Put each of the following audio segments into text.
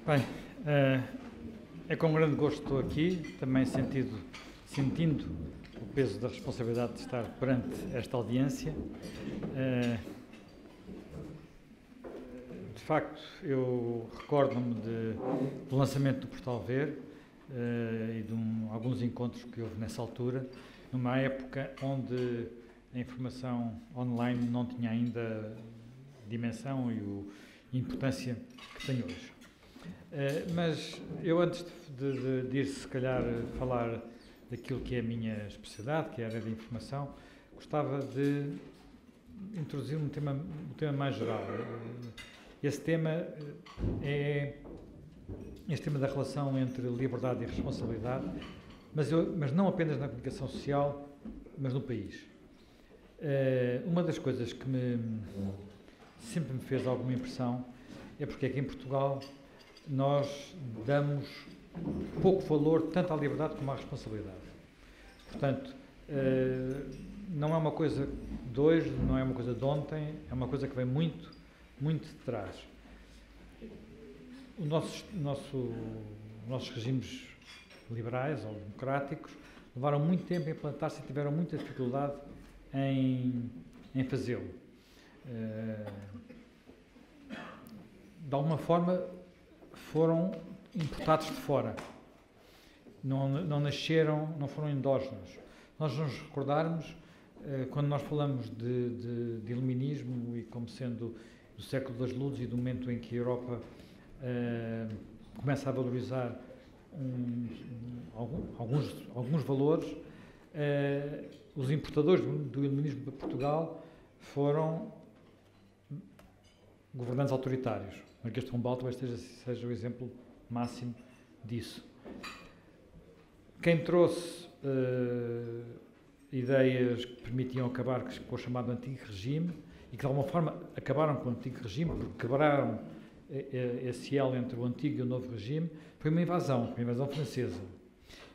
Bem, é com grande gosto que estou aqui, também sentindo o peso da responsabilidade de estar perante esta audiência. De facto, eu recordo-me do lançamento do Portal Ver e de alguns encontros que houve nessa altura, numa época onde a informação online não tinha ainda dimensão e importância que tem hoje. Mas eu, antes de ir, se calhar, falar daquilo que é a minha especialidade, que é a área de informação, gostava de introduzir um tema mais geral. Esse tema é este tema da relação entre liberdade e responsabilidade, mas não apenas na comunicação social, mas no país. Uma das coisas que sempre me fez alguma impressão é porque aqui em Portugal nós damos pouco valor tanto à liberdade como à responsabilidade. Portanto, não é uma coisa de hoje, não é uma coisa de ontem, é uma coisa que vem muito de trás. Os nossos regimes liberais ou democráticos levaram muito tempo a implantar-se e tiveram muita dificuldade em fazê-lo. De alguma forma, foram importados de fora. Não nasceram, não foram endógenos. Nós nos recordarmos, quando nós falamos de iluminismo e como sendo do século das luzes e do momento em que a Europa começa a valorizar alguns valores, os importadores do iluminismo para Portugal foram governantes autoritários. O Marquês de Pombal talvez seja o exemplo máximo disso. Quem trouxe ideias que permitiam acabar com o chamado Antigo Regime e que de alguma forma acabaram com o Antigo Regime, porque quebraram esse elo entre o Antigo e o Novo Regime, foi uma invasão francesa.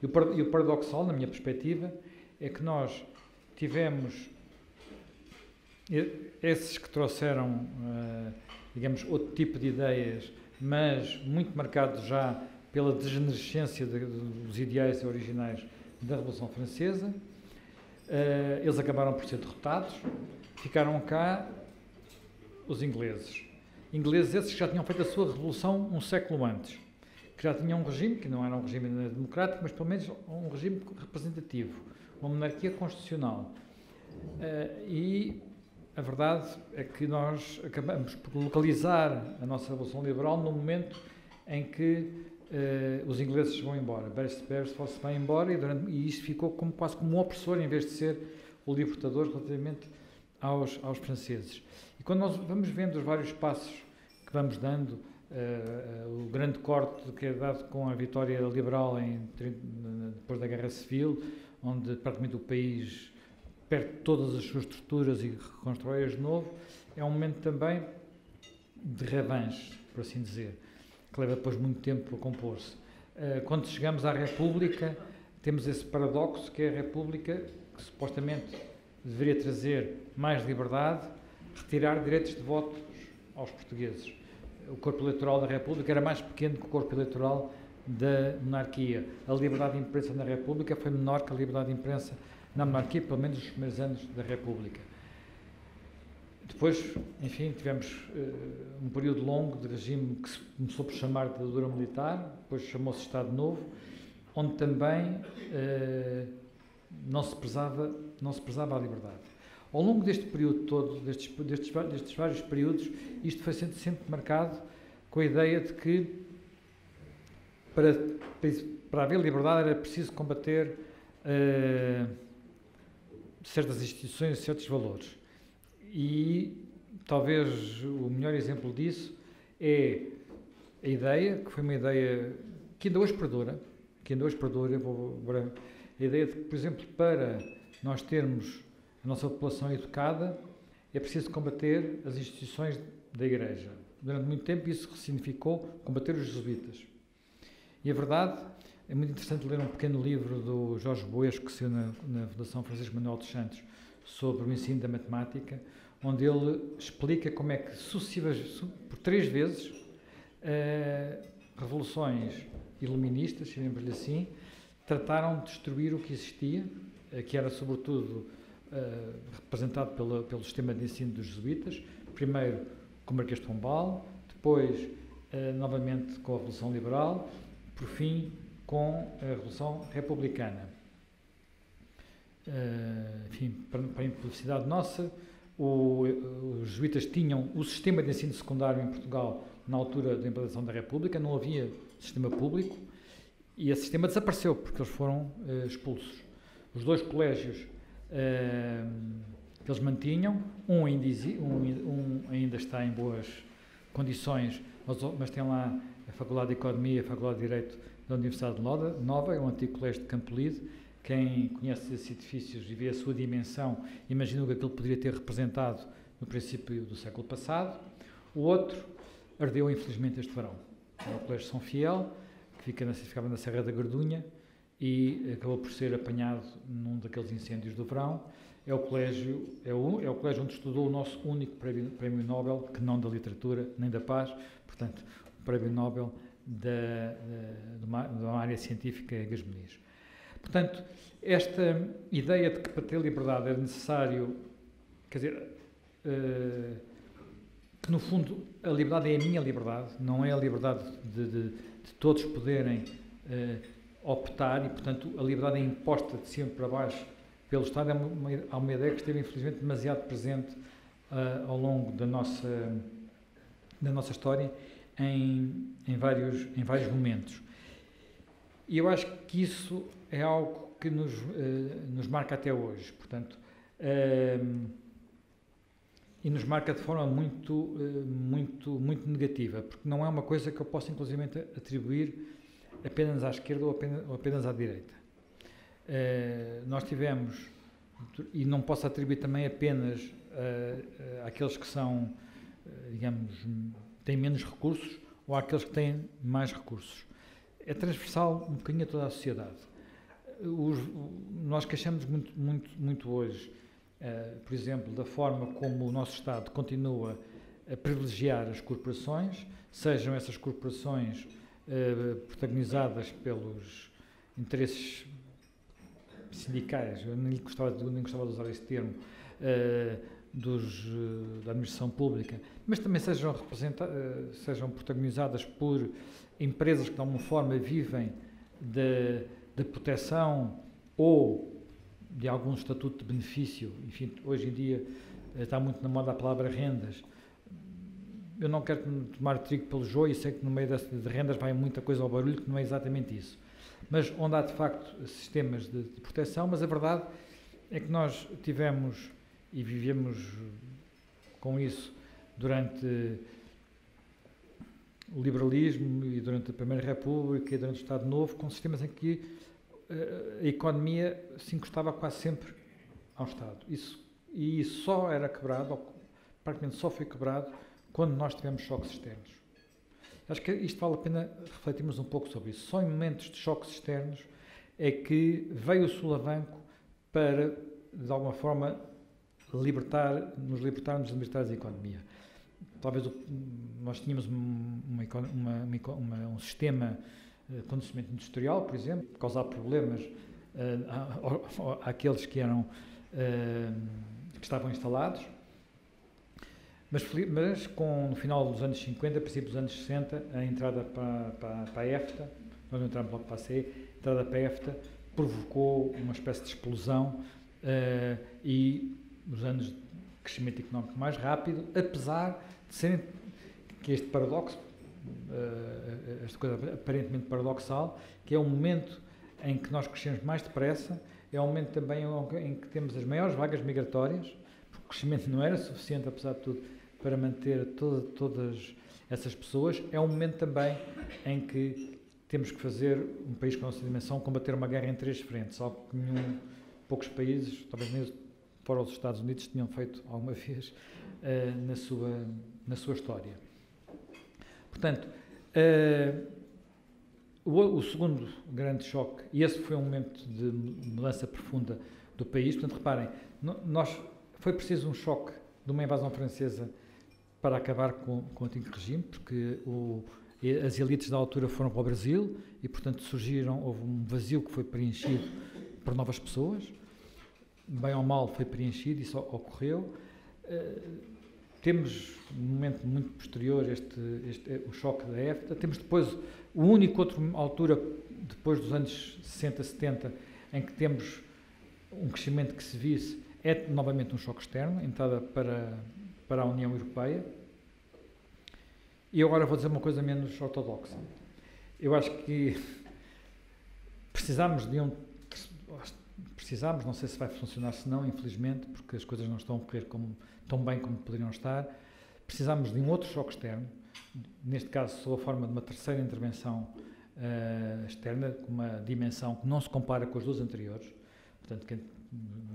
E o paradoxal, na minha perspectiva, é que nós tivemos esses que trouxeram, digamos, outro tipo de ideias, mas muito marcados já pela degenerescência dos ideais originais da Revolução Francesa. Eles acabaram por ser derrotados, ficaram cá os ingleses. Ingleses esses que já tinham feito a sua revolução um século antes, que já tinham um regime, que não era um regime democrático, mas pelo menos um regime representativo, uma monarquia constitucional. E a verdade é que nós acabamos por localizar a nossa Revolução Liberal no momento em que os ingleses vão embora. Beresford vai embora e isto ficou quase como um opressor em vez de ser o libertador relativamente aos franceses. E quando nós vamos vendo os vários passos que vamos dando, o grande corte que é dado com a vitória liberal depois da Guerra Civil, onde praticamente o país perde todas as suas estruturas e reconstrói-as de novo, é um momento também de revanche, por assim dizer, que leva depois muito tempo a compor-se. Quando chegamos à República, temos esse paradoxo que é a República, que supostamente deveria trazer mais liberdade, retirar direitos de voto aos portugueses. O corpo eleitoral da República era mais pequeno que o corpo eleitoral da monarquia. A liberdade de imprensa na República foi menor que a liberdade de imprensa na monarquia, pelo menos nos primeiros anos da República. Depois, enfim, tivemos um período longo de regime que se começou por chamar de ditadura militar, depois chamou-se Estado Novo, onde também não se prezava a liberdade. Ao longo deste período todo, destes vários períodos, isto foi sempre marcado com a ideia de que para haver liberdade era preciso combater certas instituições e certos valores. E talvez o melhor exemplo disso é a ideia, que foi uma ideia que ainda hoje perdura, a ideia de que, por exemplo, para nós termos a nossa população educada, é preciso combater as instituições da Igreja. Durante muito tempo isso significou combater os jesuítas. E a verdade, é muito interessante ler um pequeno livro do Jorge Boas, que saiu na Fundação Francisco Manuel dos Santos, sobre o ensino da matemática, onde ele explica como é que por 3 vezes revoluções iluministas, chamemos-lhe assim, trataram de destruir o que existia, que era sobretudo representado pelo sistema de ensino dos jesuítas, primeiro com o Marquês de Pombal, depois novamente com a Revolução Liberal, por fim com a Revolução Republicana. Enfim, para a infelicidade nossa, os jesuítas tinham o sistema de ensino secundário em Portugal na altura da implantação da República, não havia sistema público e esse sistema desapareceu porque eles foram expulsos. Os dois colégios que eles mantinham, um ainda está em boas condições, mas tem lá a Faculdade de Economia e a Faculdade de Direito da Universidade Nova, é um antigo colégio de Campolide. Quem conhece esses edifícios e vê a sua dimensão, imagina o que aquilo poderia ter representado no princípio do século passado. O outro ardeu, infelizmente, este verão. É o Colégio São Fiel, que ficava na Serra da Gardunha e acabou por ser apanhado num daqueles incêndios do verão. É o colégio onde estudou o nosso único prémio Nobel, que não da literatura nem da paz, portanto, o prémio Nobel de uma área científica é Gasmeniz. Portanto, esta ideia de que para ter liberdade era necessário, quer dizer, que no fundo a liberdade é a minha liberdade, não é a liberdade de todos poderem optar e, portanto, a liberdade é imposta de cima para baixo pelo Estado, há uma ideia que esteve, infelizmente, demasiado presente ao longo da nossa história em vários momentos. E eu acho que isso é algo que nos marca até hoje, portanto, e nos marca de forma muito negativa, porque não é uma coisa que eu possa, inclusivamente, atribuir apenas à esquerda ou apenas à direita. Nós tivemos, e não posso atribuir também apenas àqueles que são, digamos, têm menos recursos ou àqueles que têm mais recursos. É transversal um bocadinho a toda a sociedade. Nós queixamos muito hoje, por exemplo, da forma como o nosso Estado continua a privilegiar as corporações, sejam essas corporações protagonizadas pelos interesses sindicais, eu nem gostava de usar esse termo, da administração pública, mas também sejam protagonizadas por empresas que de alguma forma vivem de proteção ou de algum estatuto de benefício. Enfim, hoje em dia está muito na moda a palavra rendas. Eu não quero tomar trigo pelo joio e sei que no meio de rendas vai muita coisa ao barulho, que não é exatamente isso. Mas onde há de facto sistemas de proteção, mas a verdade é que nós tivemos e vivemos com isso durante o liberalismo e durante a Primeira República e durante o Estado Novo, com sistemas em que a economia se encostava quase sempre ao Estado. E só era quebrado, ou praticamente só foi quebrado, quando nós tivemos choques externos. Acho que isto vale a pena refletirmos um pouco sobre isso. Só em momentos de choques externos é que veio o solavanco para, de alguma forma, nos libertarmos da economia. Talvez nós tínhamos um sistema de conhecimento industrial, por exemplo, que causava problemas àqueles que estavam instalados, mas no final dos anos 50, princípios dos anos 60, a entrada para a EFTA, nós não entramos logo para a CE, a entrada para a EFTA provocou uma espécie de explosão e os anos de crescimento económico mais rápido, apesar de serem, que este paradoxo, esta coisa aparentemente paradoxal, que é um momento em que nós crescemos mais depressa, é um momento também em que temos as maiores vagas migratórias, porque o crescimento não era suficiente, apesar de tudo, para manter todas essas pessoas. É um momento também em que temos que fazer, um país com a nossa dimensão, combater uma guerra em 3 frentes, algo que poucos países, talvez nem fora os Estados Unidos, tinham feito alguma vez na sua história. Portanto, o segundo grande choque, e esse foi um momento de mudança profunda do país, portanto, reparem, foi preciso um choque de uma invasão francesa para acabar com o antigo regime, porque E as elites da altura foram para o Brasil e, portanto, houve um vazio que foi preenchido por novas pessoas. Bem ou mal foi preenchido, isso ocorreu. Temos, num momento muito posterior, o choque da EFTA. Temos depois o único outra altura, depois dos anos 60, 70, em que temos um crescimento que se visse, é novamente um choque externo, entrada para a União Europeia. E agora vou dizer uma coisa menos ortodoxa. Eu acho que precisamos, não sei se vai funcionar, se não, infelizmente, porque as coisas não estão a correr tão bem como poderiam estar. Precisamos de um outro choque externo, neste caso sob a forma de uma terceira intervenção externa, com uma dimensão que não se compara com as duas anteriores. Portanto,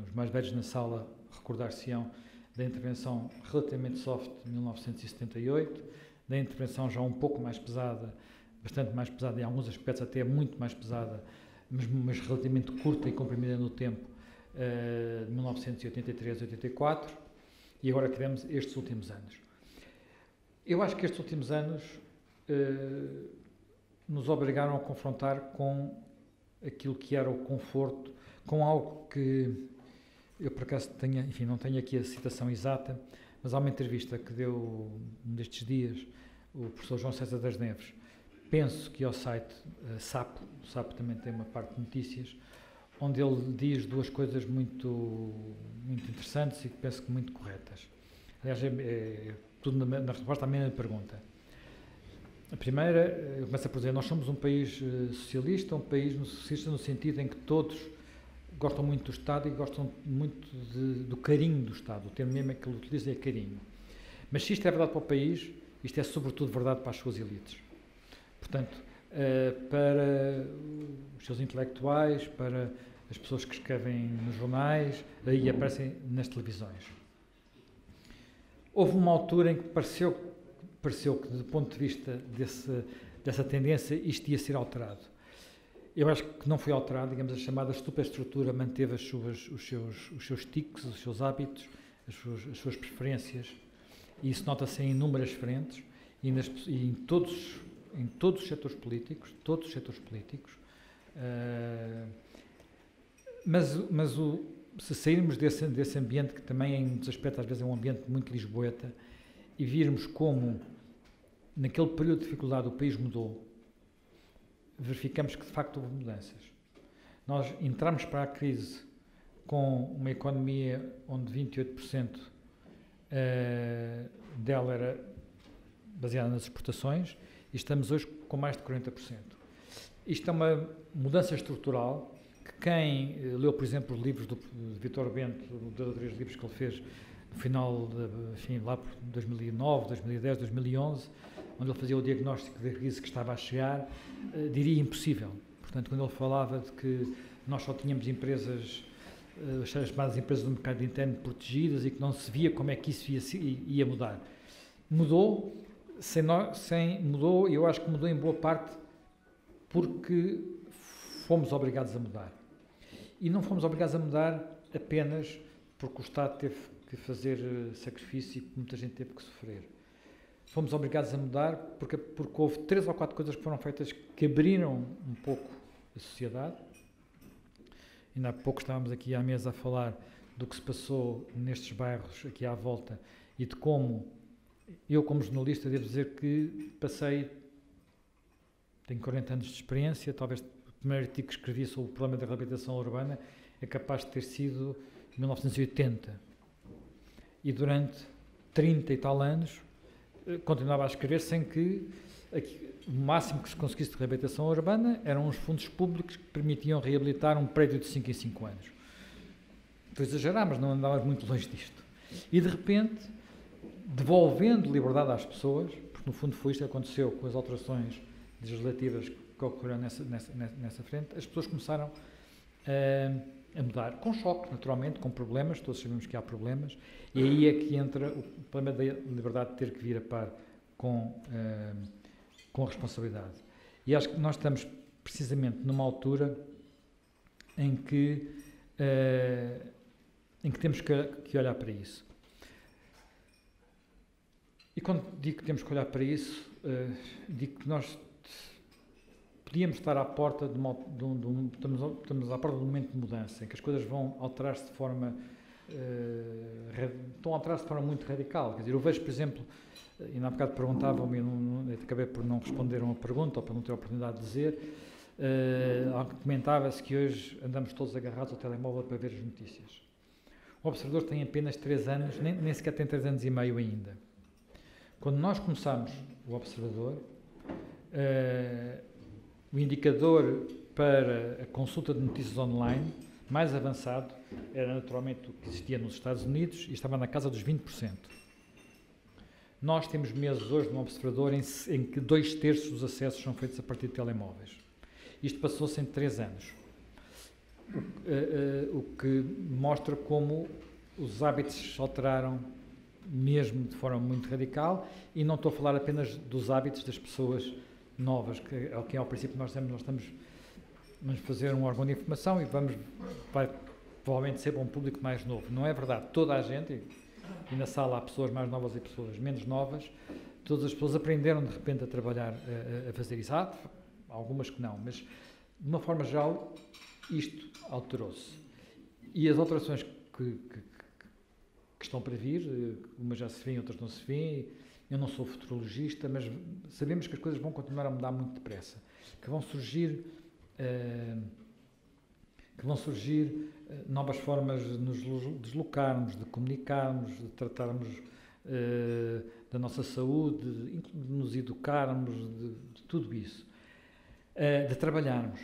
os mais velhos na sala recordar-se-ão da intervenção relativamente soft de 1978, da intervenção já um pouco mais pesada, bastante mais pesada, em alguns aspectos até muito mais pesada, mas relativamente curta e comprimida no tempo, de 1983-84, e agora tivemos estes últimos anos. Eu acho que estes últimos anos nos obrigaram a confrontar com aquilo que era o conforto, com algo que eu, por acaso, não tenho aqui a citação exata, mas há uma entrevista que deu um destes dias o professor João César das Neves, penso que ao site Sapo, o Sapo também tem uma parte de notícias, onde ele diz duas coisas muito interessantes e que penso que muito corretas. Aliás, tudo na resposta à mesma pergunta. A primeira, eu começo por dizer, nós somos um país socialista no sentido em que todos gostam muito do Estado e gostam muito do carinho do Estado. O termo mesmo que ele utiliza é carinho. Mas se isto é verdade para o país, isto é sobretudo verdade para as suas elites. Portanto, para os seus intelectuais, para as pessoas que escrevem nos jornais e aparecem nas televisões. Houve uma altura em que pareceu que, do ponto de vista dessa tendência, isto ia ser alterado. Eu acho que não foi alterado, digamos, a chamada superestrutura manteve os seus tiques, os seus hábitos, as suas preferências, e isso nota-se em inúmeras frentes e em todos os setores políticos, se sairmos desse ambiente, que também em muitos aspectos às vezes é um ambiente muito lisboeta, e virmos como naquele período de dificuldade o país mudou, verificamos que de facto houve mudanças. Nós entramos para a crise com uma economia onde 28% dela era baseada nas exportações e estamos hoje com mais de 40%. Isto é uma mudança estrutural que quem leu, por exemplo, os livros de Vítor Bento, dos três livros que ele fez no final, lá por 2009, 2010, 2011, onde ele fazia o diagnóstico da crise que estava a chegar, diria impossível. Portanto, quando ele falava de que nós só tínhamos empresas, as chamadas empresas do mercado interno protegidas e que não se via como é que isso ia mudar. Mudou, mudou, e eu acho que mudou em boa parte porque fomos obrigados a mudar. E não fomos obrigados a mudar apenas porque o Estado teve que fazer sacrifício e muita gente teve que sofrer. Fomos obrigados a mudar porque houve 3 ou 4 coisas que foram feitas que abriram um pouco a sociedade. Ainda há pouco estávamos aqui à mesa a falar do que se passou nestes bairros aqui à volta e de como eu, como jornalista, devo dizer que tenho 40 anos de experiência, talvez o primeiro artigo que escrevi sobre o problema da reabilitação urbana é capaz de ter sido em 1980. E durante 30 e tal anos continuava a escrever sem que o máximo que se conseguisse de reabilitação urbana eram os fundos públicos que permitiam reabilitar um prédio de 5 em 5 anos. Estou a exagerar, mas não andávamos muito longe disto. E de repente, devolvendo liberdade às pessoas, porque no fundo foi isto que aconteceu com as alterações legislativas que ocorreram nessa frente, as pessoas começaram a mudar, com choque, naturalmente, com problemas, todos sabemos que há problemas, e aí é que entra o problema da liberdade de ter que vir a par com responsabilidade. E acho que nós estamos precisamente numa altura em que temos que olhar para isso. E quando digo que temos que olhar para isso, digo que nós podíamos estar à porta estamos à porta de um momento de mudança, em que as coisas vão alterar-se de forma estão a alterar-se de forma muito radical. Quer dizer, eu vejo, por exemplo, e há bocado perguntavam-me, acabei por não responder a uma pergunta, ou por não ter a oportunidade de dizer, comentava-se que hoje andamos todos agarrados ao telemóvel para ver as notícias. O Observador tem apenas 3 anos, nem sequer tem 3 anos e meio ainda. Quando nós começámos o Observador, o indicador para a consulta de notícias online mais avançado era naturalmente o que existia nos Estados Unidos e estava na casa dos 20%. Nós temos meses hoje no Observador em que 2/3 dos acessos são feitos a partir de telemóveis. Isto passou-se em 3 anos. O que mostra como os hábitos se alteraram mesmo de forma muito radical, e não estou a falar apenas dos hábitos das pessoas novas, que ao princípio nós vamos fazer um órgão de informação e vai provavelmente ser para um público mais novo. Não é verdade. Toda a gente, e na sala há pessoas mais novas e pessoas menos novas, todas as pessoas aprenderam de repente a trabalhar, a fazer isso. Há algumas que não, mas de uma forma geral isto alterou-se. E as alterações que estão para vir, umas já se vêem, outras não se vêem. Eu não sou futurologista, mas sabemos que as coisas vão continuar a mudar muito depressa, que vão surgir novas formas de nos deslocarmos, de comunicarmos, de tratarmos da nossa saúde, de nos educarmos, de tudo isso, de trabalharmos,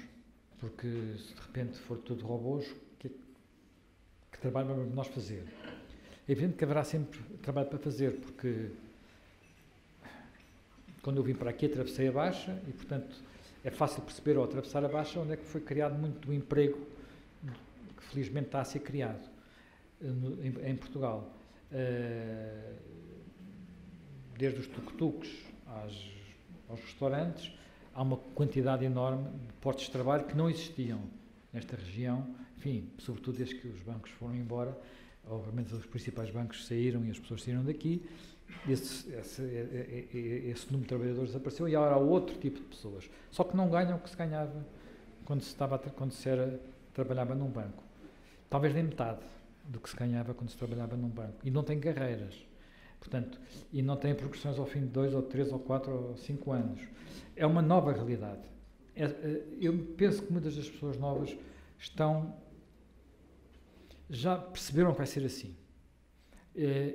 porque se de repente for tudo robôs, que trabalho vamos nós fazer? É evidente que haverá sempre trabalho para fazer, porque quando eu vim para aqui atravessei a Baixa e, portanto, é fácil perceber ao atravessar a Baixa onde é que foi criado muito do emprego que felizmente está a ser criado em Portugal. Desde os tuk-tuks aos restaurantes, há uma quantidade enorme de postos de trabalho que não existiam nesta região, enfim, sobretudo desde que os bancos foram embora. Obviamente os principais bancos saíram e as pessoas saíram daqui, esse número de trabalhadores desapareceu e agora há outro tipo de pessoas, só que não ganham o que se ganhava quando se trabalhava num banco, talvez nem metade do que se ganhava quando se trabalhava num banco, e não tem carreiras, portanto, e não tem progressões ao fim de 2 ou 3 ou 4 ou 5 anos. É uma nova realidade. Eu penso que muitas das pessoas novas já perceberam que vai ser assim.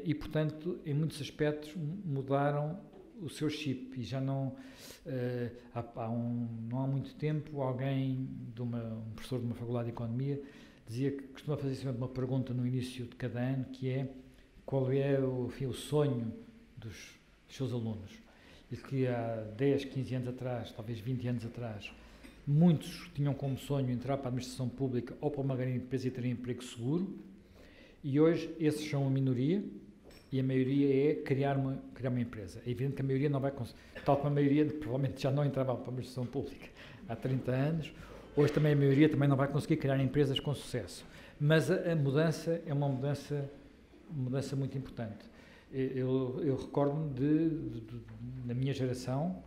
E, portanto, em muitos aspectos mudaram o seu chip e já não... não há muito tempo, alguém, um professor de uma faculdade de Economia, dizia que costuma fazer sempre uma pergunta no início de cada ano, que é qual é o sonho dos seus alunos. E que há 10, 15 anos atrás, talvez 20 anos atrás, muitos tinham como sonho entrar para a administração pública ou para uma grande empresa e ter um emprego seguro, e hoje esses são a minoria, e a maioria é criar uma empresa. É evidente que a maioria não vai conseguir, tal como a maioria provavelmente já não entrava para a administração pública há 30 anos, hoje também a maioria também não vai conseguir criar empresas com sucesso. Mas a mudança é uma mudança muito importante. Eu recordo-me na minha geração,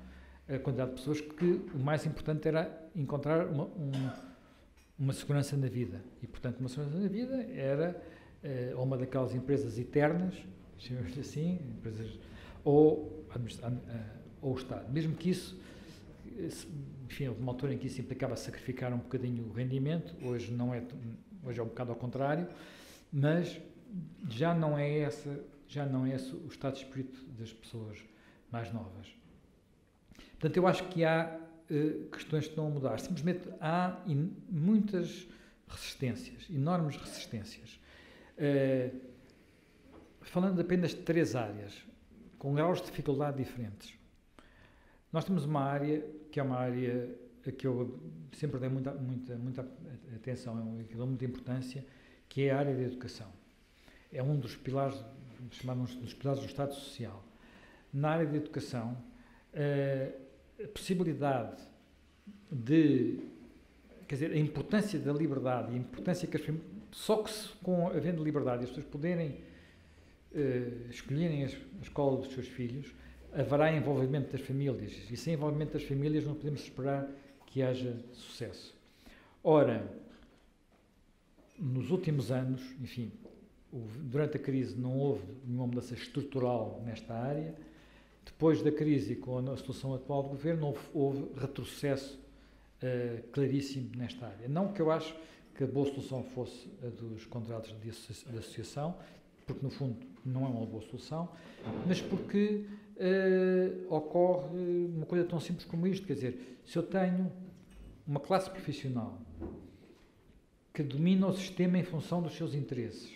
a quantidade de pessoas que o mais importante era encontrar uma segurança na vida. E, portanto, uma segurança na vida era ou uma daquelas empresas eternas, chamamos assim, ou o Estado. Mesmo que isso, enfim, houve uma altura em que isso implicava sacrificar um bocadinho o rendimento, hoje é um bocado ao contrário, mas já não é esse o estado de espírito das pessoas mais novas. Portanto, eu acho que há questões que estão a mudar. Simplesmente há muitas resistências, enormes resistências. Falando apenas de 3 áreas, com graus de dificuldade diferentes. Nós temos uma área que é uma área a que eu sempre dei muita atenção, que dou muita importância, que é a área da educação. É um dos pilares, chamamos dos pilares do Estado Social. Na área da educação, a possibilidade a importância da liberdade e a importância que só que havendo liberdade e as pessoas poderem escolherem a escola dos seus filhos, haverá envolvimento das famílias, e sem envolvimento das famílias não podemos esperar que haja sucesso. Ora, nos últimos anos, enfim, durante a crise não houve nenhuma mudança estrutural nesta área. Depois da crise e com a situação atual do governo, houve retrocesso claríssimo nesta área. Não que eu acho que a boa solução fosse a dos contratos de associação, porque no fundo não é uma boa solução, mas porque ocorre uma coisa tão simples como isto, quer dizer, se eu tenho uma classe profissional que domina o sistema em função dos seus interesses,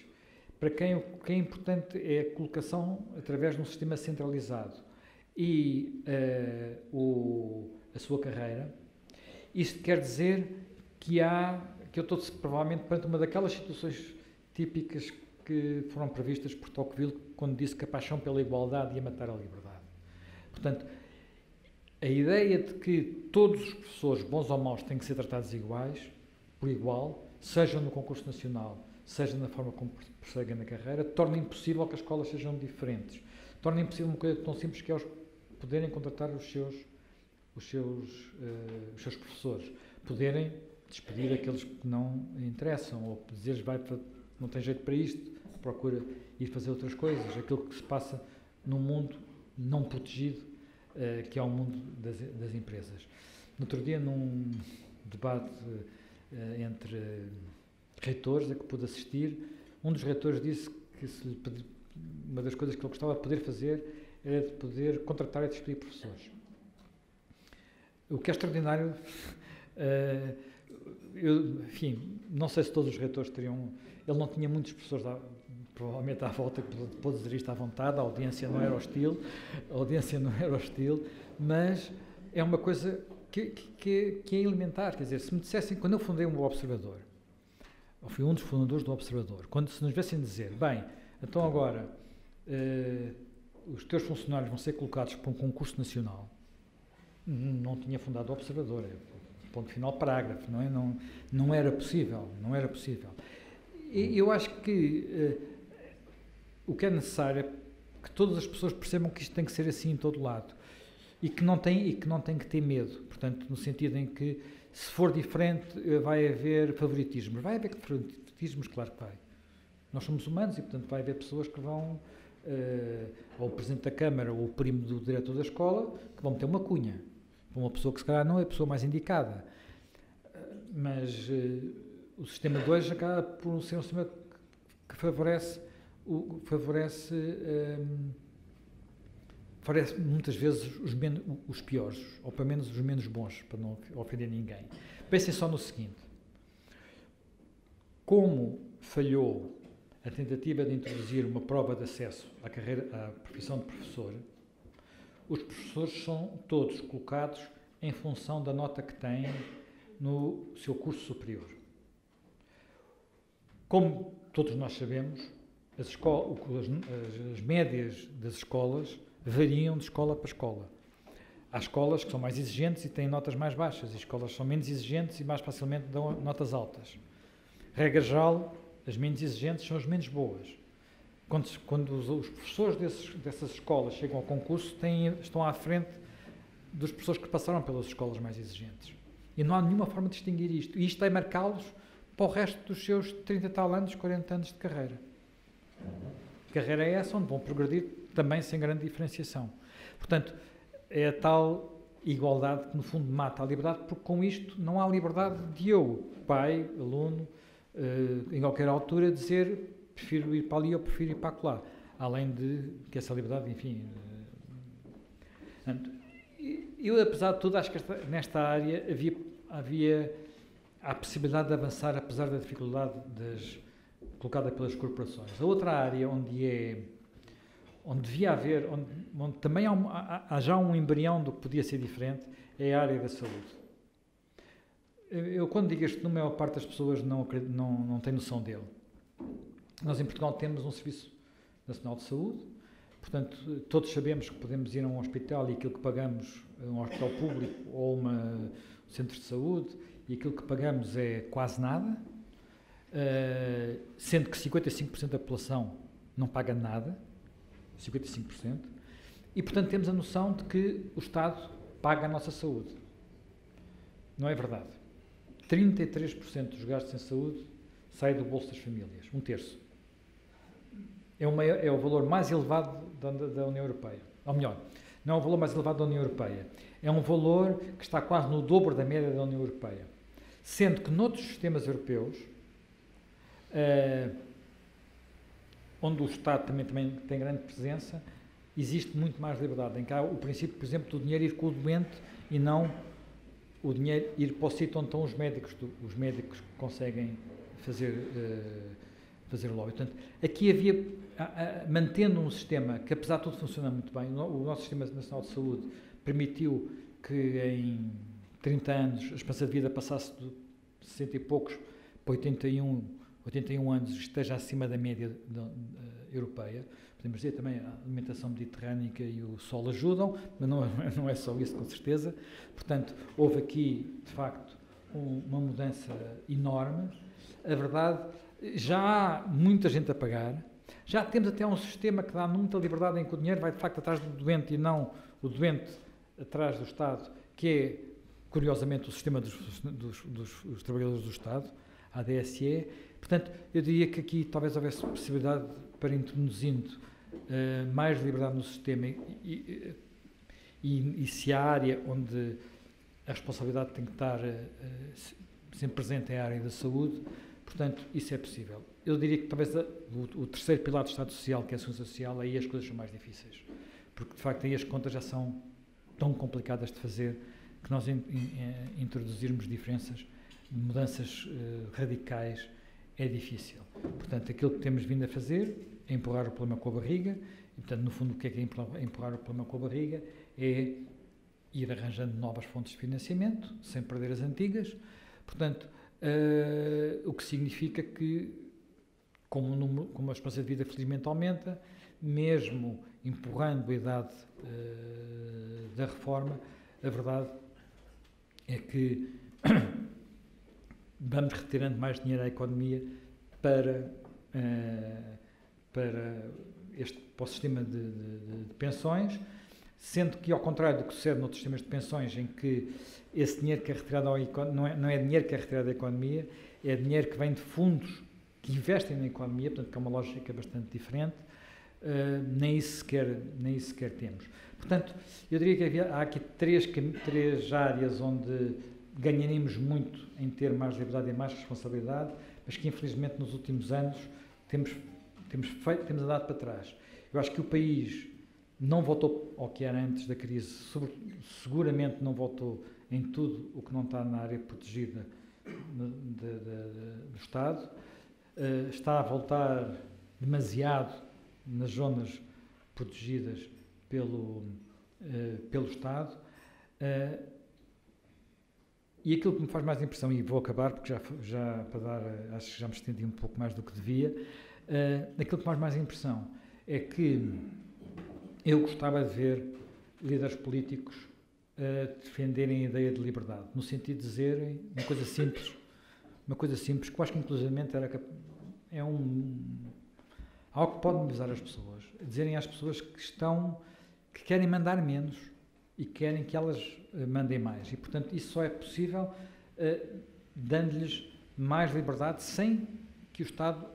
para quem o que é importante é a colocação através de um sistema centralizado e a sua carreira, isto quer dizer que eu estou provavelmente perante uma daquelas situações típicas que foram previstas por Tocqueville quando disse que a paixão pela igualdade ia matar a liberdade. Portanto, a ideia de que todos os professores, bons ou maus, têm que ser tratados iguais, por igual, seja no concurso nacional, seja na forma como prosseguem na carreira, torna impossível que as escolas sejam diferentes. Torna impossível uma coisa tão simples que é poderem contratar os seus professores, poderem despedir aqueles que não interessam, ou dizer-lhes não tem jeito para isto, procura ir fazer outras coisas, aquilo que se passa num mundo não protegido, que é o mundo das empresas. No outro dia, num debate entre reitores a que pude assistir, um dos reitores disse que uma das coisas que ele gostava de poder fazer era de poder contratar e despedir professores. O que é extraordinário, enfim, não sei se todos os reitores teriam, ele não tinha muitos professores provavelmente à volta que pôde dizer isto à vontade, a audiência não era hostil, mas é uma coisa que é elementar, quer dizer, se me dissessem, quando eu fundei um Observador, eu fui um dos fundadores do Observador, quando se nos viessem dizer, bem, então agora os teus funcionários vão ser colocados para um concurso nacional, não tinha fundado o Observador, ponto final, parágrafo, não é? Não era possível, não era possível. E eu acho que o que é necessário é que todas as pessoas percebam que isto tem que ser assim em todo lado e que não tem que ter medo, portanto, no sentido em que se for diferente vai haver favoritismos. Vai haver favoritismos, claro que vai. Nós somos humanos e, portanto, vai haver pessoas que vão, ou o Presidente da Câmara ou o primo do diretor da escola, que vão ter uma cunha. Uma pessoa que se calhar não é a pessoa mais indicada. Mas o sistema 2 acaba por ser um sistema que favorece muitas vezes os piores, ou pelo menos os menos bons, para não ofender ninguém. Pensem só no seguinte: como falhou a tentativa de introduzir uma prova de acesso à profissão de professor, os professores são todos colocados em função da nota que têm no seu curso superior. Como todos nós sabemos, as médias das escolas variam de escola para escola. Há escolas que são mais exigentes e têm notas mais baixas, e escolas que são menos exigentes e mais facilmente dão notas altas. Regra geral, as menos exigentes são as menos boas. Quando os professores dessas escolas chegam ao concurso, estão à frente dos professores que passaram pelas escolas mais exigentes. E não há nenhuma forma de distinguir isto. E isto é marcá-los para o resto dos seus 30 e tal anos, 40 anos de carreira. Carreira é essa onde vão progredir também sem grande diferenciação. Portanto, é a tal igualdade que no fundo mata a liberdade, porque com isto não há liberdade de eu, pai, aluno, em qualquer altura, dizer prefiro ir para ali ou prefiro ir para lá. Além de que essa liberdade, enfim... Eu, apesar de tudo, acho que nesta área havia a possibilidade de avançar, apesar da dificuldade colocada pelas corporações. A outra área onde devia haver, onde também há já um embrião do que podia ser diferente, é a área da saúde. Eu quando digo este número, a maior parte das pessoas não tem noção dele. Nós em Portugal temos um Serviço Nacional de Saúde, portanto todos sabemos que podemos ir a um hospital e aquilo que pagamos, um hospital público ou um centro de saúde, e aquilo que pagamos é quase nada, sendo que 55% da população não paga nada, 55%, e, portanto, temos a noção de que o Estado paga a nossa saúde. Não é verdade. 33% dos gastos em saúde sai do bolso das famílias, um terço. É o valor mais elevado da União Europeia. Ou melhor, não é o valor mais elevado da União Europeia. É um valor que está quase no dobro da média da União Europeia. Sendo que noutros sistemas europeus, onde o Estado também tem grande presença, existe muito mais liberdade. Em que há o princípio, por exemplo, do dinheiro ir com o doente e não o dinheiro ir para o sítio onde estão os médicos. Os médicos conseguem fazer lobby. Portanto, aqui havia, mantendo um sistema que, apesar de tudo, funciona muito bem, o nosso Sistema Nacional de Saúde permitiu que em 30 anos a esperança de vida passasse de 60 e poucos para 81 anos, esteja acima da média europeia. Podemos dizer também a alimentação mediterrânica e o sol ajudam, mas não é só isso, com certeza. Portanto, houve aqui, de facto, uma mudança enorme. A verdade, já há muita gente a pagar, já temos até um sistema que dá muita liberdade em que o dinheiro vai, de facto, atrás do doente e não o doente atrás do Estado, que é, curiosamente, o sistema dos trabalhadores do Estado, a ADSE. Portanto, eu diria que aqui talvez houvesse possibilidade para introduzindo mais liberdade no sistema e se a área onde a responsabilidade tem que estar sempre presente é a área da saúde, portanto, isso é possível. Eu diria que talvez o terceiro pilar do Estado Social, que é a Segurança Social, aí as coisas são mais difíceis, porque de facto aí as contas já são tão complicadas de fazer que nós introduzirmos diferenças, mudanças radicais, é difícil. Portanto, aquilo que temos vindo a fazer é empurrar o problema com a barriga, e, portanto, no fundo, o que é empurrar o problema com a barriga? É ir arranjando novas fontes de financiamento, sem perder as antigas. Portanto, o que significa que, como a esperança de vida felizmente aumenta, mesmo empurrando a idade da reforma, a verdade é que vamos retirando mais dinheiro à economia para o sistema de pensões, sendo que, ao contrário do que sucede noutros sistemas de pensões, em que esse dinheiro que é retirado não é dinheiro que é retirado da economia, é dinheiro que vem de fundos que investem na economia, portanto, que é uma lógica bastante diferente, nem isso sequer temos. Portanto, eu diria que há aqui três áreas onde ganharíamos muito em ter mais liberdade e mais responsabilidade, mas que, infelizmente, nos últimos anos temos andado para trás. Eu acho que o país não voltou ao que era antes da crise, seguramente não voltou em tudo o que não está na área protegida do Estado, está a voltar demasiado nas zonas protegidas pelo Estado, e aquilo que me faz mais impressão, e vou acabar porque já para dar, acho que já me estendi um pouco mais do que devia, aquilo que me faz mais impressão é que eu gostava de ver líderes políticos defenderem a ideia de liberdade, no sentido de dizerem uma coisa simples, que eu acho que inclusivamente é algo que pode mobilizar as pessoas, dizerem às pessoas que querem mandar menos e querem que elas mandem mais. E, portanto, isso só é possível dando-lhes mais liberdade sem que o Estado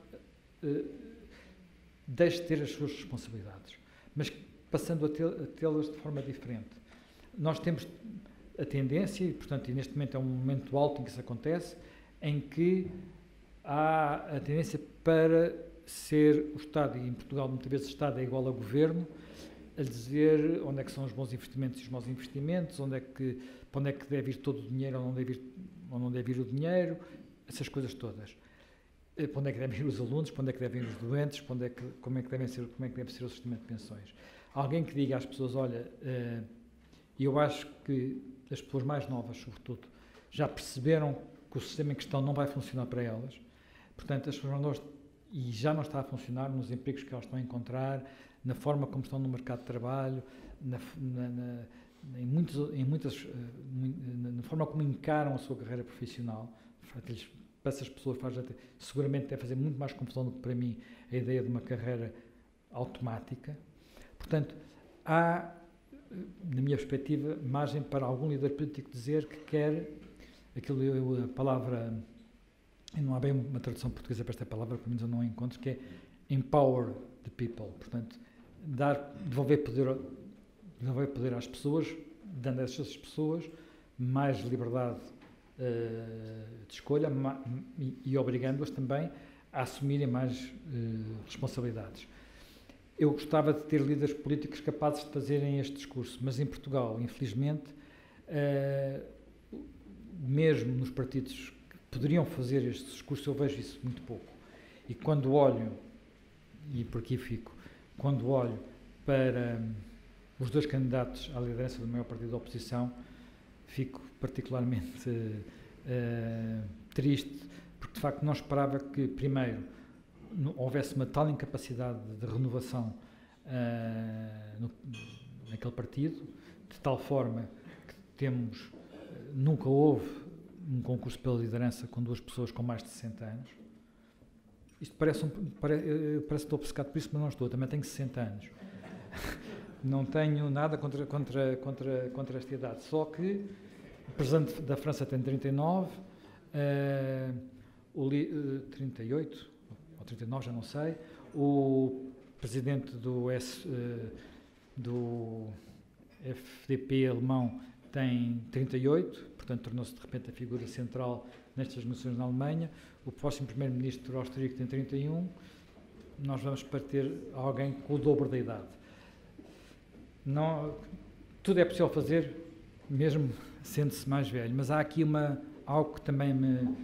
deixe de ter as suas responsabilidades, mas passando a tê-las de forma diferente. Nós temos a tendência, e, portanto, e neste momento é um momento alto em que isso acontece, em que há a tendência para ser o Estado, e em Portugal muitas vezes o Estado é igual a governo, a dizer onde é que são os bons investimentos e os maus investimentos, para onde é que deve ir todo o dinheiro ou não deve ir o dinheiro, essas coisas todas. Para onde é que devem ir os alunos, para onde é que devem ir os doentes, como é que deve ser o sistema de pensões. Alguém que diga às pessoas, olha, eu acho que as pessoas mais novas, sobretudo, já perceberam que o sistema em questão não vai funcionar para elas, portanto, as pessoas mais novas, e já não está a funcionar nos empregos que elas estão a encontrar, na forma como estão no mercado de trabalho, na forma como encaram a sua carreira profissional. Para essas pessoas seguramente deve fazer muito mais confusão do que para mim a ideia de uma carreira automática. Portanto, há, na minha perspectiva, margem para algum líder político dizer que quer, a palavra, e não há bem uma tradução portuguesa para esta palavra, pelo menos eu não encontro, que é empower the people, portanto, devolver poder às pessoas, dando a essas pessoas mais liberdade de escolha e obrigando-as também a assumirem mais responsabilidades. Eu gostava de ter líderes políticos capazes de fazerem este discurso, mas em Portugal, infelizmente, mesmo nos partidos que poderiam fazer este discurso, eu vejo isso muito pouco. E quando olho, e por aqui fico, quando olho para os dois candidatos à liderança do maior partido da oposição, fico particularmente triste, porque de facto não esperava que, primeiro, houvesse uma tal incapacidade de renovação naquele partido, de tal forma que nunca houve um concurso pela liderança com duas pessoas com mais de 60 anos. Isto parece que estou obcecado por isso, mas não estou, também tenho 60 anos. Não tenho nada contra esta idade, só que o presidente da França tem 39, 38, ou 39, já não sei, o presidente do FDP alemão tem 38, portanto tornou-se de repente a figura central nestas moções na Alemanha, o próximo primeiro-ministro austríaco tem 31, nós vamos para ter alguém com o dobro da idade. Não, tudo é possível fazer, mesmo sendo-se mais velho, mas há aqui algo que também me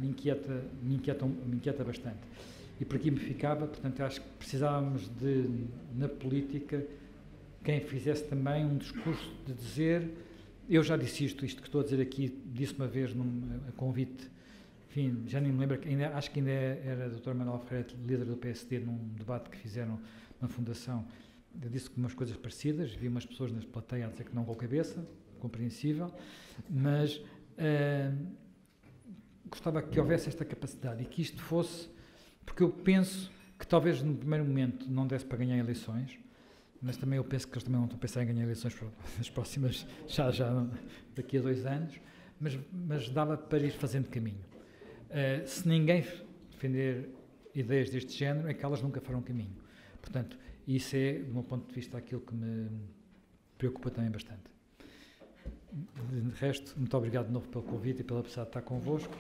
inquieta bastante. E por aqui me ficava, portanto, acho que precisávamos na política, quem fizesse também um discurso de dizer, eu já disse isto que estou a dizer aqui, disse uma vez a convite, enfim, já nem me lembro, acho que ainda era o Dr. Manuel Ferreira, líder do PSD, num debate que fizeram na Fundação. Eu disse umas coisas parecidas, vi umas pessoas nas plateias a dizer que não com a cabeça, compreensível, mas gostava que houvesse esta capacidade e que isto fosse, porque eu penso que talvez no primeiro momento não desse para ganhar eleições, mas também eu penso que eles também não estão a pensar em ganhar eleições nas próximas, já daqui a 2 anos, mas dava para ir fazendo caminho. Se ninguém defender ideias deste género, é que elas nunca farão caminho. Portanto, isso é, do meu ponto de vista, aquilo que me preocupa também bastante. De resto, muito obrigado de novo pelo convite e pela possibilidade de estar convosco.